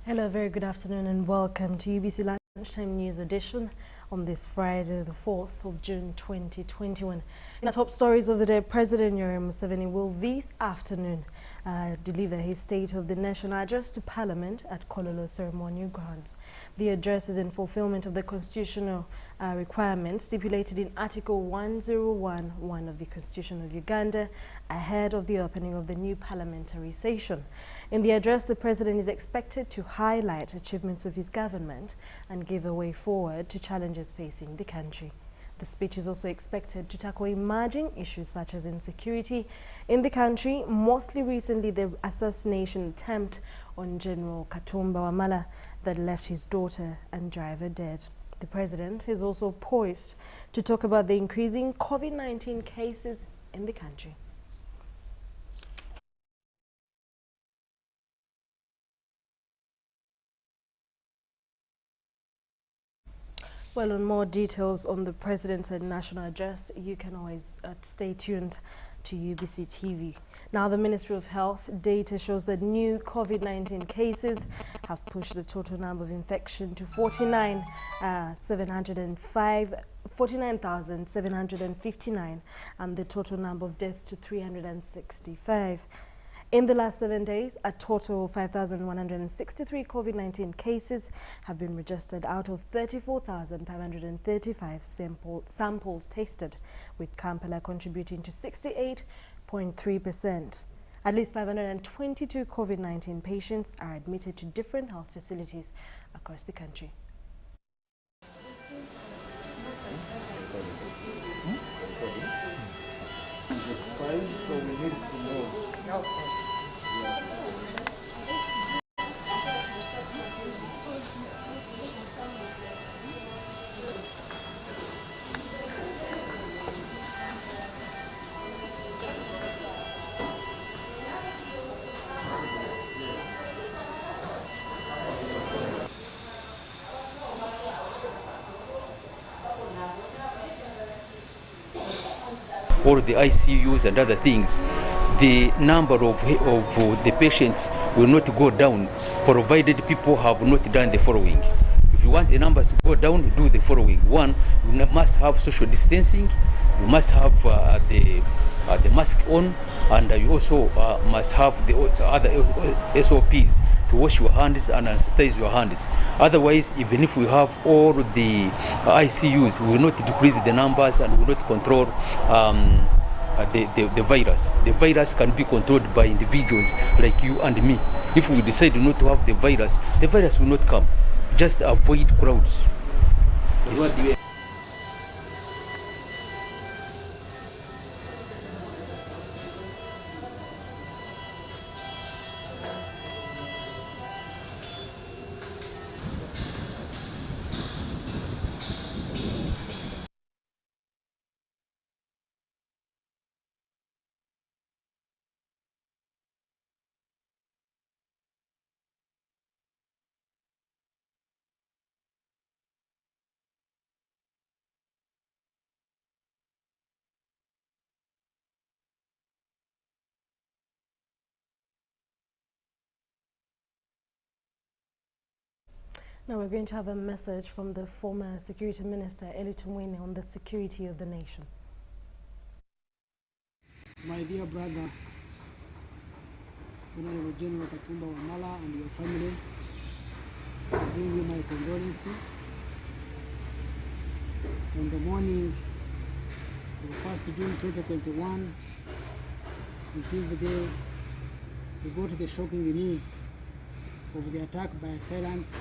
Hello, very good afternoon and welcome to UBC Lunchtime News Edition on this Friday, the 4th of June 2021. In our top stories of the day, President Yoweri Museveni will this afternoon deliver his State of the Nation address to Parliament at Kololo Ceremonial Grounds. The address is in fulfillment of the constitutional requirements stipulated in Article 1011 of the Constitution of Uganda ahead of the opening of the new parliamentary session. In the address, the President is expected to highlight achievements of his government and give a way forward to challenges facing the country. The speech is also expected to tackle emerging issues such as insecurity in the country, mostly recently the assassination attempt on General Katumba Wamala that left his daughter and driver dead. The President is also poised to talk about the increasing COVID-19 cases in the country. Well, on more details on the President's national address, you can always stay tuned to UBC TV. Now, the Ministry of Health data shows that new COVID-19 cases have pushed the total number of infection to 49,759 and the total number of deaths to 365. In the last 7 days, a total of 5,163 COVID-19 cases have been registered out of 34,535 samples tested, with Kampala contributing to 68.3%. At least 522 COVID-19 patients are admitted to different health facilities across the country. Or the ICUs and other things, the number of the patients will not go down, provided people have not done the following. If you want the numbers to go down, do the following. One, you must have social distancing, you must have the mask on, and you also must have the other SOPs to wash your hands and sanitize your hands. Otherwise, even if we have all the ICUs, we will not decrease the numbers and we will not control the virus. The virus can be controlled by individuals like you and me. If we decide not to have the virus will not come. Just avoid crowds. Yes. Now we're going to have a message from the former Security Minister, Eli Tumwine, on the security of the nation. My dear brother, Honorable General Katumba Wamala and your family, I bring you my condolences. On the morning of 1st June 2021, on Tuesday, we got the shocking news of the attack by assailants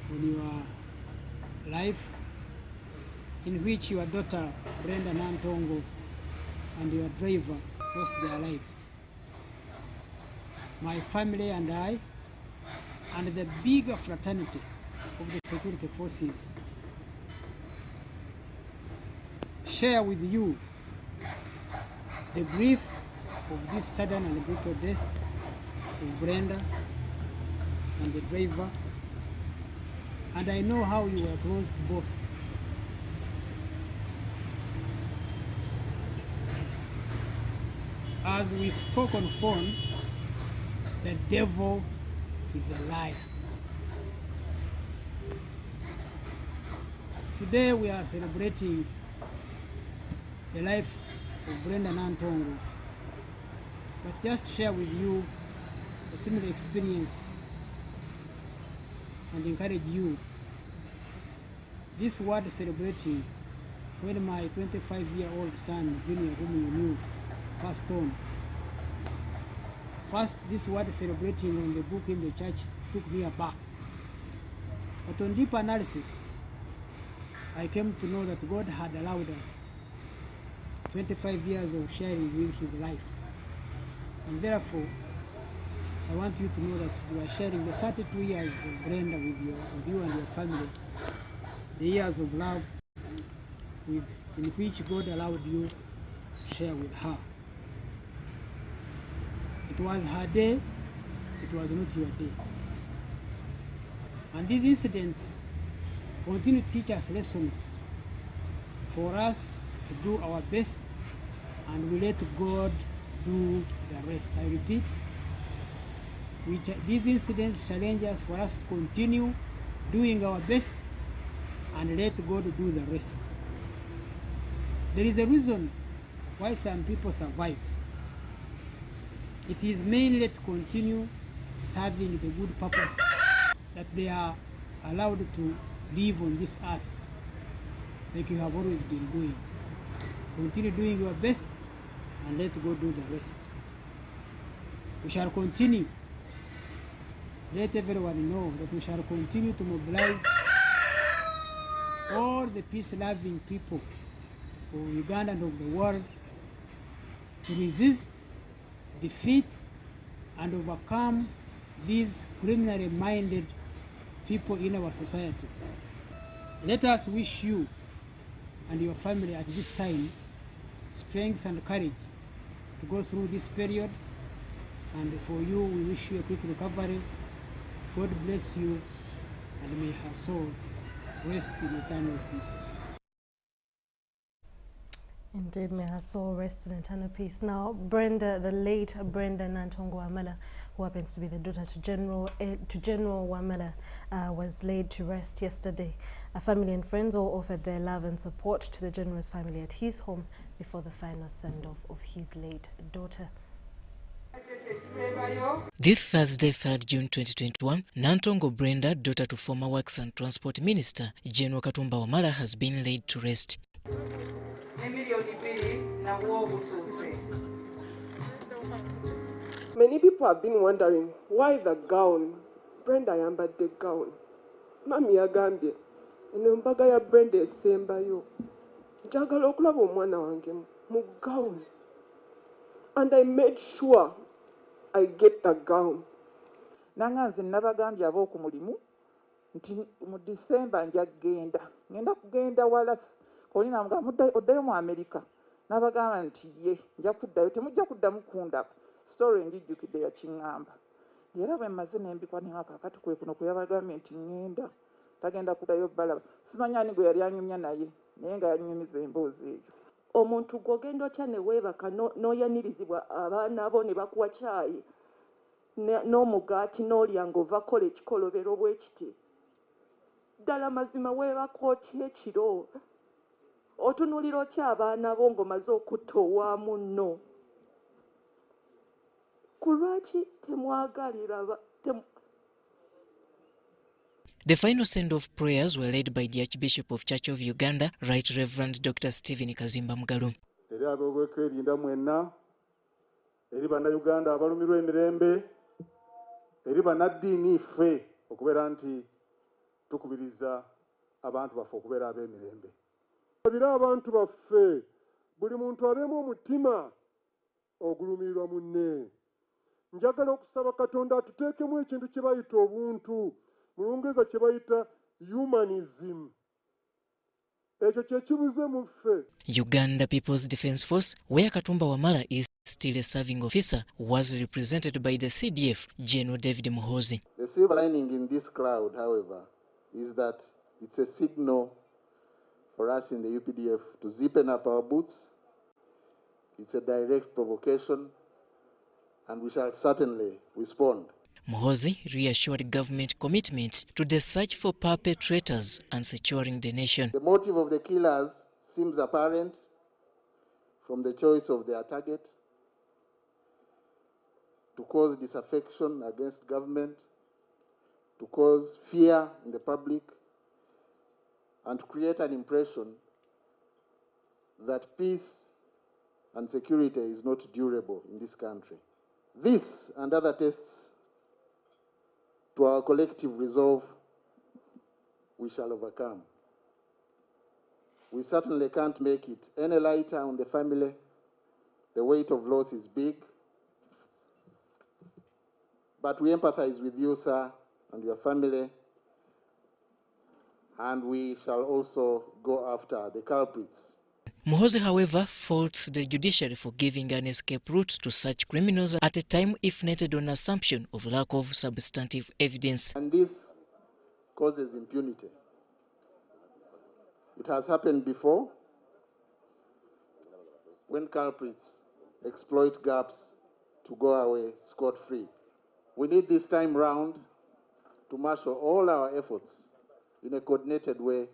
on your life, in which your daughter Brenda Nantongo and your driver lost their lives. My family and I, and the bigger fraternity of the security forces, share with you the grief of this sudden and brutal death of Brenda and the driver. And I know how you were close to both. As we spoke on phone, the devil is a liar. Today we are celebrating the life of Brenda Nantongo, but just to share with you a similar experience and encourage you. This word celebrating when my 25-year-old son, Junior, whom you knew, passed on. First, this word celebrating on the book in the church took me aback. But on deep analysis, I came to know that God had allowed us 25 years of sharing with his life. And therefore, I want you to know that we are sharing the 32 years of Brenda with you and your family, the years of love in which God allowed you to share with her. It was her day, it was not your day. And these incidents continue to teach us lessons for us to do our best, and we let God do the rest. I repeat, these incidents challenge us for us to continue doing our best and let God do the rest. There is a reason why some people survive. It is mainly to continue serving the good purpose that they are allowed to live on this earth, like you have always been doing. Continue doing your best and let God do the rest. We shall continue. Let everyone know that we shall continue to mobilize all the peace-loving people of Uganda and of the world to resist, defeat, and overcome these criminally minded people in our society. Let us wish you and your family at this time strength and courage to go through this period, and for you we wish you a quick recovery. God bless you, and may her soul rest in eternal peace. Indeed, may her soul rest in eternal peace. Now, Brenda, the late Brenda Nantongo Wamala, who happens to be the daughter to General Wamala, was laid to rest yesterday. Family and friends all offered their love and support to the General's family at his home before the final send-off of his late daughter. This Thursday, 3rd June 2021, Nantongo Brenda, daughter to former Works and Transport Minister General Katumba Wamala, has been laid to rest. Many people have been wondering why the gown. Brenda yambadde gown. Mami yagambye eno mbaga ya Brenda esembayo. Njagala okulaba omwana wange mu gown. And I made sure I get the gown. Nanganze nabagambye ab'oku mulimu nti mu December nja kugenda. Ngenda kugenda wala kolina mga oddayo mu America. Nabagamba nti ye nja kuddayo temujja kuddamu kundako. Story njijjukidde ya Kingamba. Era bwe mmaze n'embikwanira kakati kwe kuno kwe yabagambye nti ngenda tagenda kuddayo balaba. Simanyi ani gwe yali anyumya naye naye nga yanyumiza emboozi eyo. Omuntu gw'ogenda otya ne weebaka n'oyanirizibwa abaana bo ne bakuwa caayi n'omugaati n'olya ng'ovako ekikolobero bwe kiti. Ddala mazima weebaka otya ekiro? Otunuulira otya abaana bo ng'omaze okutta owaamu nno? Kulwaki temwagalira The final send-off prayers were led by the Archbishop of Church of Uganda, Right Reverend Dr. Stephen Kazimba Mugalu. Eri ab'okwerinda mwenna, eri bannayuganda abalumirwa emirembe, eri bannaddiini iffe okubeera nti tukubiriza abantu baffe okubeera ab'emirembe. Abira abantu baffe, buli muntu abeemu omutima ogulumirirwa munne. Njagala okusaba Katonda atuteekemu ekintu kye bayita obuntu, mu Lungereza kye bayita humanism. Ekyo kye kibuze mu ffe. Uganda People's Defence Force, where Katumba Wamala is still a serving officer, was represented by the CDF General David Muhoozi. The silver lining in this cloud, however, is that it's a signal for us in the UPDF to zippen up our boots. It's a direct provocation, and we shall certainly respond. Muhoozi reassured government commitment to the search for perpetrators and securing the nation. The motive of the killers seems apparent from the choice of their target: to cause disaffection against government, to cause fear in the public, and to create an impression that peace and security is not durable in this country. This and other tests to our collective resolve, we shall overcome. We certainly can't make it any lighter on the family. The weight of loss is big. But we empathize with you, sir, and your family, and we shall also go after the culprits. Muhoozi, however, faults the judiciary for giving an escape route to such criminals at a time if netted on assumption of lack of substantive evidence. And this causes impunity. It has happened before when culprits exploit gaps to go away scot-free. We need this time round to marshal all our efforts in a coordinated way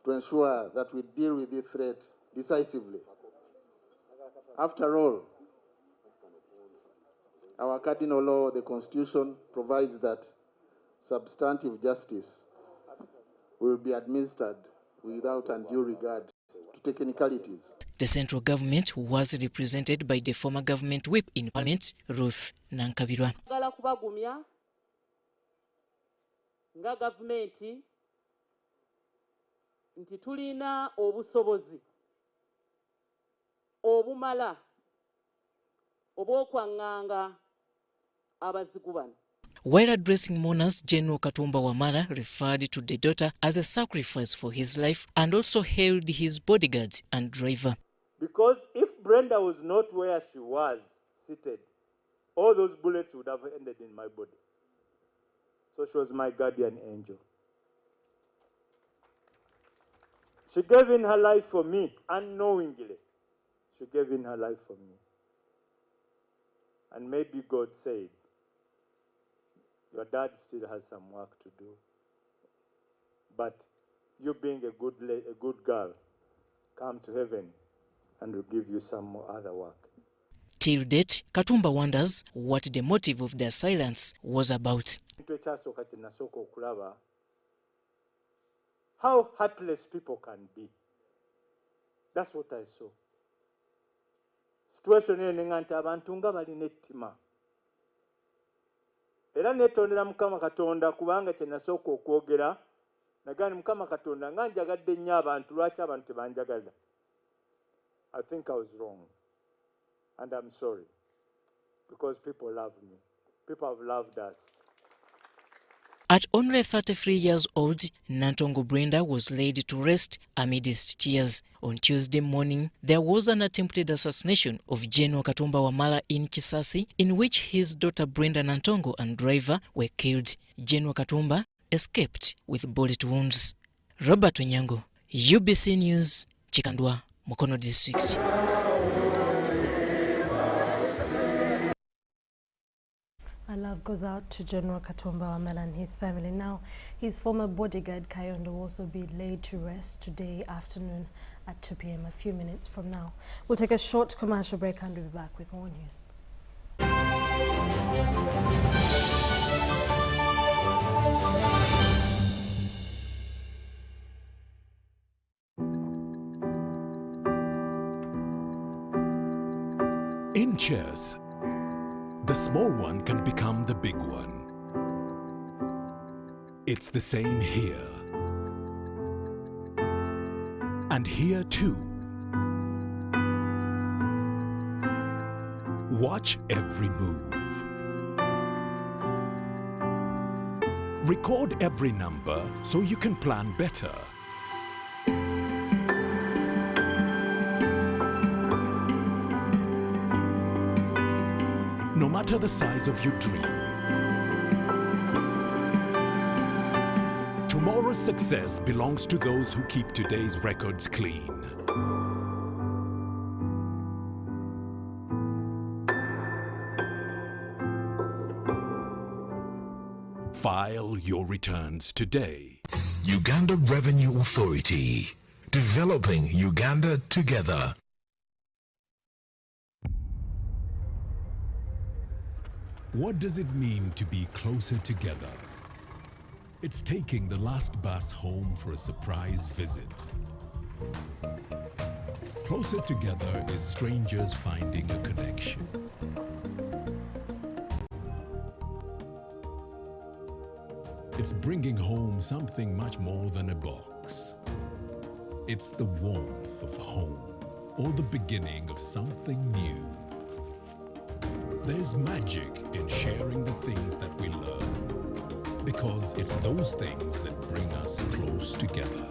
to ensure that we deal with this threat decisively. After all, our cardinal law, the Constitution, provides that substantive justice will be administered without undue regard to technicalities. The central government was represented by the former government whip in Parliament, Ruth Nankabirwa. Nga gavumenti nti tulina obusobozi obumala obw'okwanganga abazigu bano. While addressing mourners, General Katumba Wamala referred to the daughter as a sacrifice for his life and also hailed his bodyguard and driver. Because if Brenda was not where she was seated, all those bullets would have ended in my body. So she was my guardian angel. She gave in her life for me, unknowingly. She gave in her life for me. And maybe God said, your dad still has some work to do. But you being a good girl, come to heaven and we'll give you some more other work. Till date, Katumba wonders what the motive of their silence was about. How heartless people can be. That's what I saw. Situation eno nti abantu nga balina ettima. Era netondera Mukama Katonda kubanga kye nasooka okwogera nagani Mukama Katonda nga njagadde nnyo abantu lwaki abantu tebanjagala. I think I was wrong. And I'm sorry. Because people love me. People have loved us. At only 33 years old, Nantongo Brenda was laid to rest amidst tears. On Tuesday morning, there was an attempted assassination of General Katumba Wamala in Kisasi, in which his daughter Brenda Nantongo and driver were killed. General Katumba escaped with bullet wounds. Robert Onyango, UBC News, Chikandwa, Mukono District. My love goes out to General Katumba Wamala and his family. Now, his former bodyguard Kayondo will also be laid to rest today afternoon at 2 p.m. a few minutes from now. We'll take a short commercial break and we'll be back with more news. In chess, the small one can become the big one. It's the same here. And here too. Watch every move. Record every number so you can plan better. No matter the size of your dream, tomorrow's success belongs to those who keep today's records clean. File your returns today. Uganda Revenue Authority, developing Uganda together. What does it mean to be closer together? It's taking the last bus home for a surprise visit. Closer together is strangers finding a connection. It's bringing home something much more than a box. It's the warmth of home, or the beginning of something new. There's magic in sharing the things that we learn, because it's those things that bring us close together.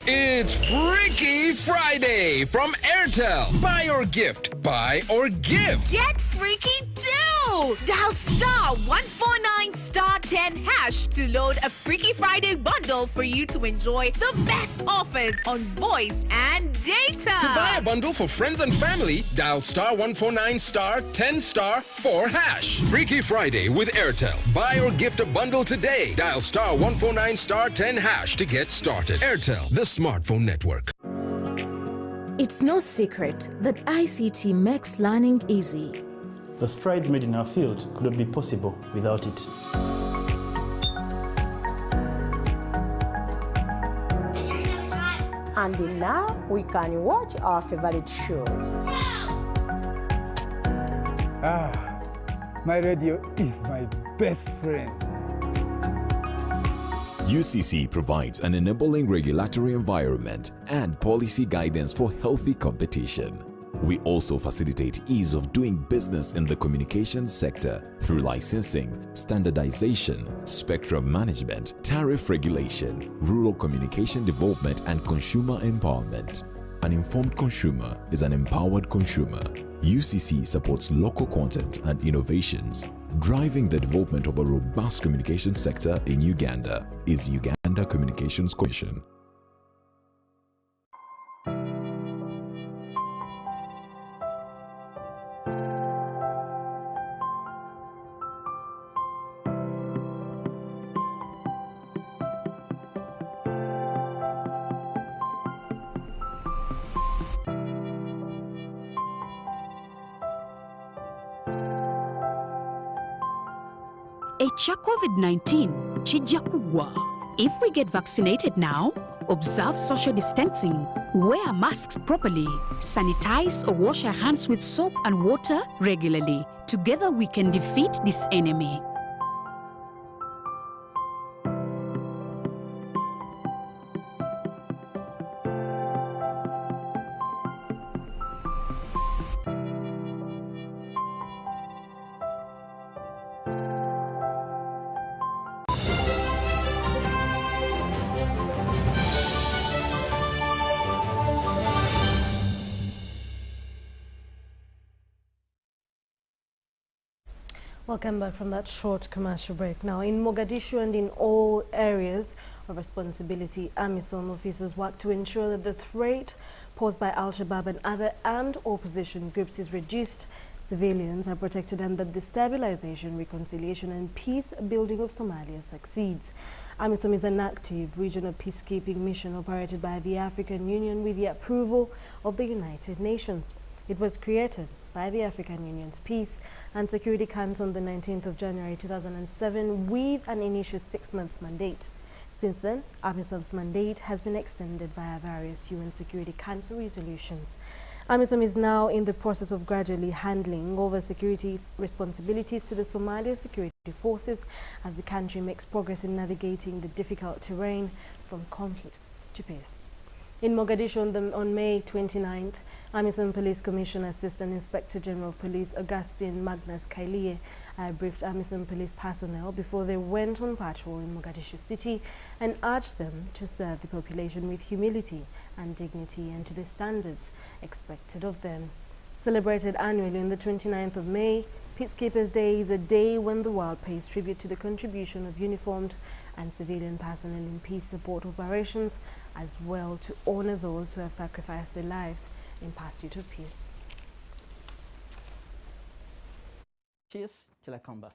It's Freaky Friday from Airtel. Buy or gift. Buy or give. Get freaky too! Dial *149*10# to load a Freaky Friday bundle for you to enjoy the best offers on voice and data. To buy a bundle for friends and family, dial *149*10*4#. Freaky Friday with Airtel. Buy or gift a bundle today. Dial *149*10# to get started. Airtel, the smartphone network. It's no secret that ICT makes learning easy. The strides made in our field could not be possible without it. And now we can watch our favorite shows. My radio is my best friend. UCC provides an enabling regulatory environment and policy guidance for healthy competition. We also facilitate ease of doing business in the communications sector through licensing, standardization, spectrum management, tariff regulation, rural communication development, and consumer empowerment. An informed consumer is an empowered consumer. UCC supports local content and innovations. Driving the development of a robust communication sector in Uganda is Uganda Communications Commission. Echa COVID-19 chijja kugwa. If we get vaccinated now, observe social distancing, wear masks properly, sanitize or wash our hands with soap and water regularly. Together we can defeat this enemy. Welcome back from that short commercial break. Now, in Mogadishu and in all areas of responsibility, AMISOM officers work to ensure that the threat posed by Al-Shabaab and other armed opposition groups is reduced, civilians are protected, and that the stabilization, reconciliation and peace building of Somalia succeeds. AMISOM is an active regional peacekeeping mission operated by the African Union with the approval of the United Nations. It was created by the African Union's Peace and Security Council on the 19th of January 2007 with an initial 6 months mandate. Since then, AMISOM's mandate has been extended via various UN Security Council resolutions. AMISOM is now in the process of gradually handing over security responsibilities to the Somalia security forces as the country makes progress in navigating the difficult terrain from conflict to peace. In Mogadishu on May 29th, AMISOM Police Commissioner Assistant Inspector General of Police Augustine Magnus Kailie briefed AMISOM police personnel before they went on patrol in Mogadishu City and urged them to serve the population with humility and dignity and to the standards expected of them. Celebrated annually on the 29th of May, Peacekeepers Day is a day when the world pays tribute to the contribution of uniformed and civilian personnel in peace support operations, as well to honor those who have sacrificed their lives in pursuit of peace. Cheers till I come back.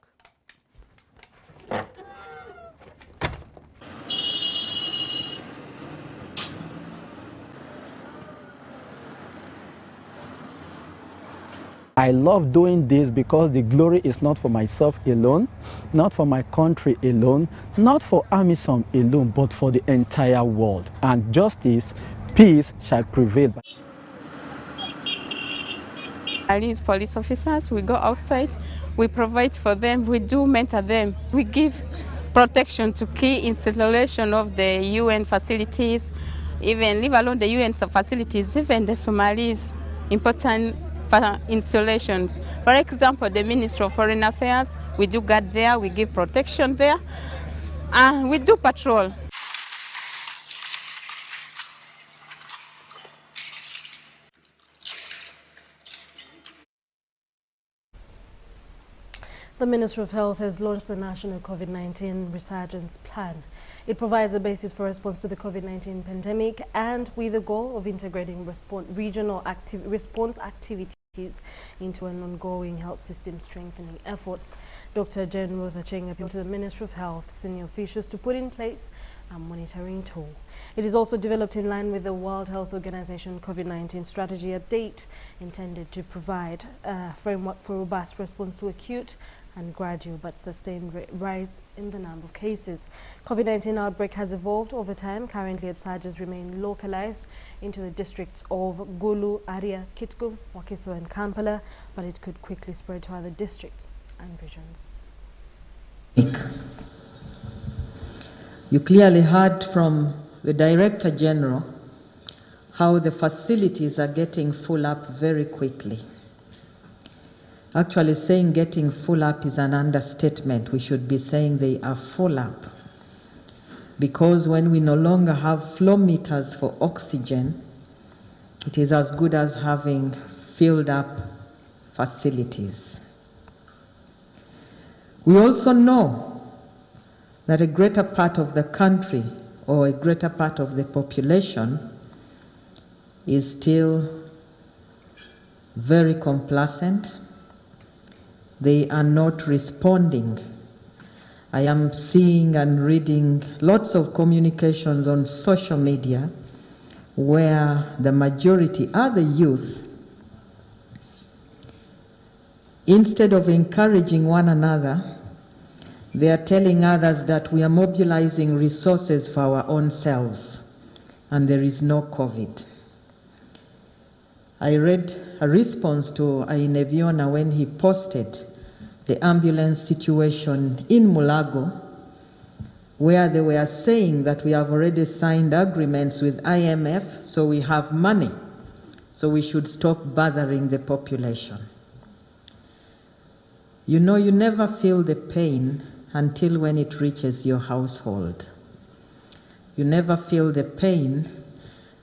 I love doing this because the glory is not for myself alone, not for my country alone, not for AMISOM alone, but for the entire world. And justice, peace shall prevail. Police officers, we go outside, we provide for them, we do mentor them, we give protection to key installation of the UN facilities, even leave alone the UN facilities, even the Somalis, important installations. For example, the Ministry of Foreign Affairs, we do guard there, we give protection there, and we do patrol. The Ministry of Health has launched the National COVID-19 Resurgence Plan. It provides a basis for response to the COVID-19 pandemic and with the goal of integrating regional response activities into an ongoing health system strengthening efforts. Dr. Jen Ruth Acheng appealed to the Ministry of Health senior officials to put in place a monitoring tool. It is also developed in line with the World Health Organization COVID-19 strategy update intended to provide a framework for robust response to acute and gradual but sustained rise in the number of cases. COVID-19 outbreak has evolved over time. Currently, upsurges remain localized into the districts of Gulu, Aria, Kitgum, Wakiso and Kampala, but it could quickly spread to other districts and regions. You clearly heard from the Director General how the facilities are getting full up very quickly. Actually, saying getting full up is an understatement. We should be saying they are full up. Because when we no longer have flow meters for oxygen, it is as good as having filled up facilities. We also know that a greater part of the country or a greater part of the population is still very complacent. They are not responding. I am seeing and reading lots of communications on social media where the majority are the youth. Instead of encouraging one another, they are telling others that we are mobilizing resources for our own selves and there is no COVID. I read a response to Aineviona when he posted the ambulance situation in Mulago, where they were saying that we have already signed agreements with IMF, so we have money, so we should stop bothering the population. You know, you never feel the pain until when it reaches your household. You never feel the pain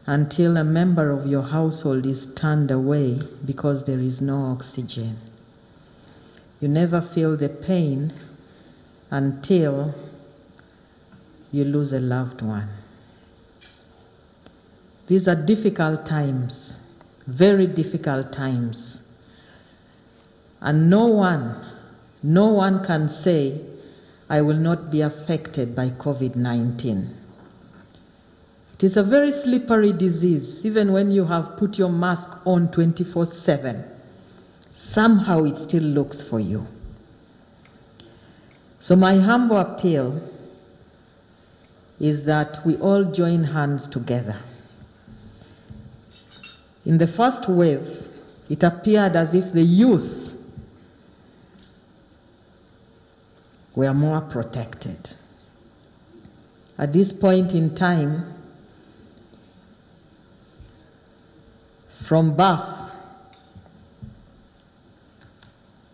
until a member of your household is turned away because there is no oxygen. You never feel the pain until you lose a loved one. These are difficult times, very difficult times. And no one can say, I will not be affected by COVID-19. It is a very slippery disease. Even when you have put your mask on 24/7, somehow it still looks for you. So my humble appeal is that we all join hands together. In the first wave, it appeared as if the youth were more protected. At this point in time, from birth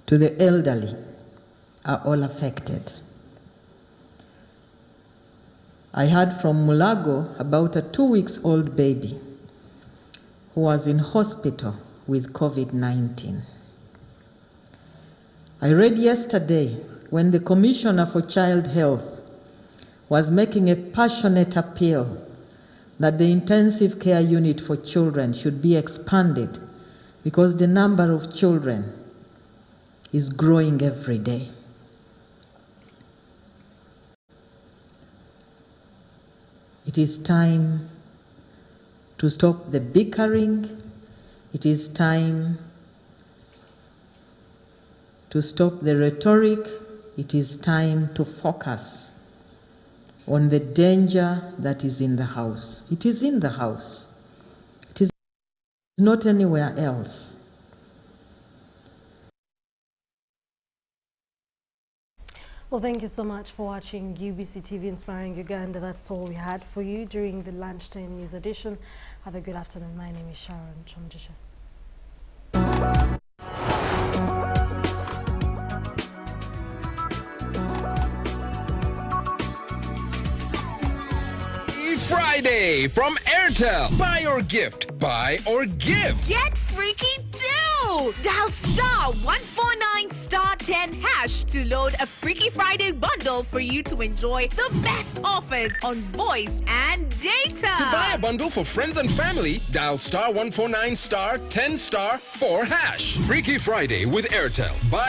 to the elderly are all affected. I heard from Mulago about a 2-week-old baby who was in hospital with COVID-19. I read yesterday when the Commissioner for Child Health was making a passionate appeal that the intensive care unit for children should be expanded because the number of children is growing every day. It is time to stop the bickering. It is time to stop the rhetoric. It is time to focus on the danger that is in the house. It is in the house. It is not anywhere else. Well, thank you so much for watching UBC TV Inspiring Uganda. That's all we had for you during the lunchtime news edition. Have a good afternoon. My name is Sharon. Kyomugisha. Friday from Airtel. Buy or gift. Buy or give. Get freaky too! Dial star 149 star 10 hash to load a Freaky Friday bundle for you to enjoy the best offers on voice and data. To buy a bundle for friends and family, dial star 149 star 10 star 4 hash. Freaky Friday with Airtel. Buy